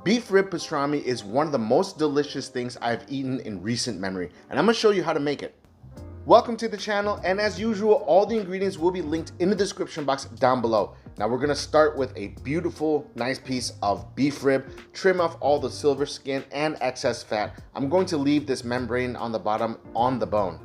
Beef rib pastrami is one of the most delicious things I've eaten in recent memory, and I'm gonna show you how to make it. Welcome to the channel, and as usual, all the ingredients will be linked in the description box down below. Now we're gonna start with a beautiful, nice piece of beef rib, trim off all the silver skin and excess fat. I'm going to leave this membrane on the bottom on the bone.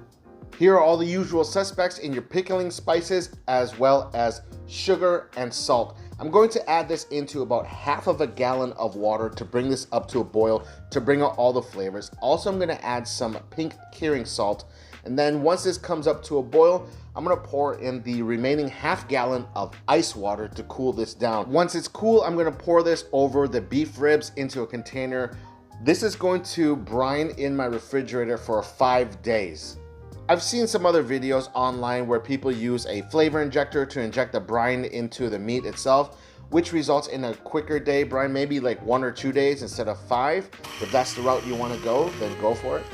Here are all the usual suspects in your pickling spices, as well as sugar and salt. I'm going to add this into about half of a gallon of water to bring this up to a boil, to bring out all the flavors. Also, I'm gonna add some pink curing salt. And then once this comes up to a boil, I'm gonna pour in the remaining half gallon of ice water to cool this down. Once it's cool, I'm gonna pour this over the beef ribs into a container. This is going to brine in my refrigerator for 5 days. I've seen some other videos online where people use a flavor injector to inject the brine into the meat itself, which results in a quicker day brine, maybe like 1 or 2 days instead of 5. If that's the route you want to go, then go for it.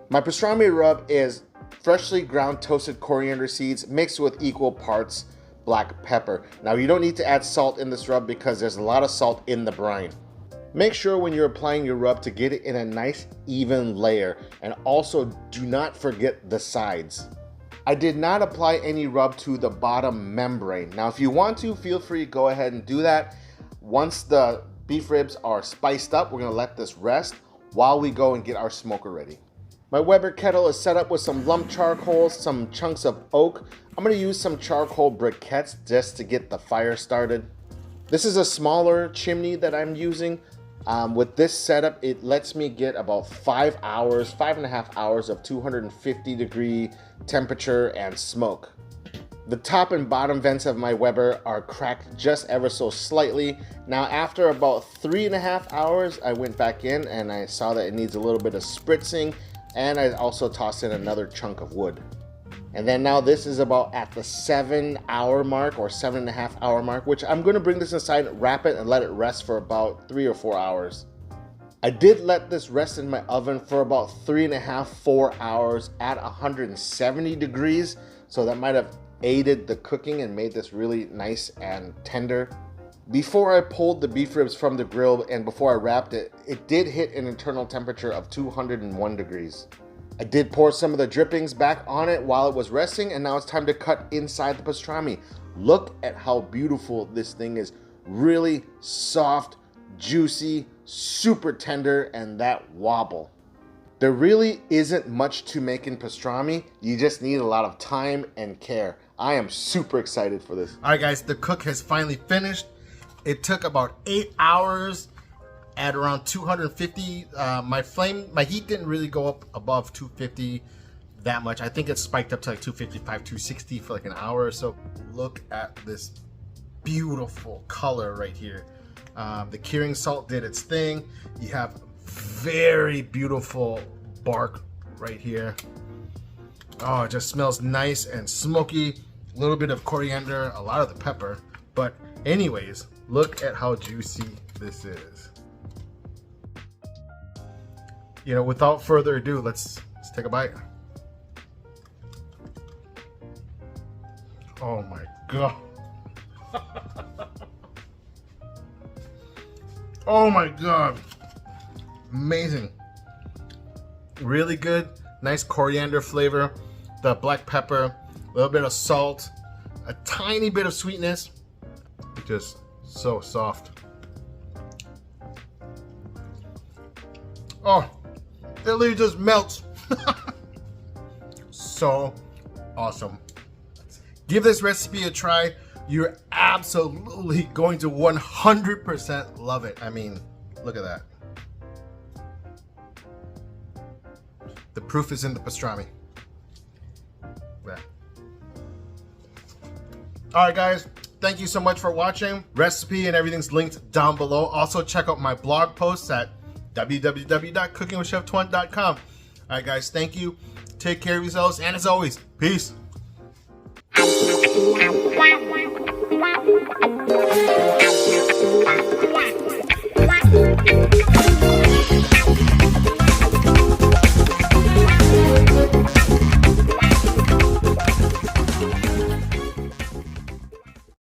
My pastrami rub is freshly ground toasted coriander seeds mixed with equal parts black pepper. Now you don't need to add salt in this rub because there's a lot of salt in the brine. Make sure when you're applying your rub to get it in a nice even layer, and also do not forget the sides. I did not apply any rub to the bottom membrane. Now if you want to, feel free to go ahead and do that. Once the beef ribs are spiced up, we're gonna let this rest while we go and get our smoker ready. My Weber kettle is set up with some lump charcoal, some chunks of oak. I'm gonna use some charcoal briquettes just to get the fire started. This is a smaller chimney that I'm using. With this setup, it lets me get about 5.5 hours of 250 degree temperature and smoke. The top and bottom vents of my Weber are cracked just ever so slightly. Now after about 3.5 hours, I went back in and I saw that it needs a little bit of spritzing, and I also tossed in another chunk of wood. And then now this is about at the 7-hour mark or 7.5 hour mark, which I'm gonna bring this inside, wrap it, and let it rest for about 3 or 4 hours. I did let this rest in my oven for about 3.5, 4 hours at 170 degrees. So that might have aided the cooking and made this really nice and tender. Before I pulled the beef ribs from the grill and before I wrapped it, it did hit an internal temperature of 201 degrees. I did pour some of the drippings back on it while it was resting, and now it's time to cut inside the pastrami. Look at how beautiful this thing is. Really soft, juicy, super tender, and that wobble. There really isn't much to make in pastrami. You just need a lot of time and care. I am super excited for this. All right, guys, the cook has finally finished. It took about 8 hours. At around 250, my heat didn't really go up above 250 that much. I think it spiked up to like 255, 260 for like an hour or so. Look at this beautiful color right here. The curing salt did its thing. You have very beautiful bark right here. Oh, it just smells nice and smoky. A little bit of coriander, a lot of the pepper. But anyways, look at how juicy this is. You know, without further ado, let's take a bite. Oh my God. Oh my God. Amazing. Really good, nice coriander flavor, the black pepper, a little bit of salt, a tiny bit of sweetness. Just so soft. Oh. It literally just melts. So awesome. Give this recipe a try. You're absolutely going to 100% love it. I mean, look at that. The proof is in the pastrami. Yeah. All right, guys. Thank you so much for watching. Recipe and everything's linked down below. Also, check out my blog posts at www.cookingwithchef20.com. All right, guys, thank you. Take care of yourselves, and as always, peace.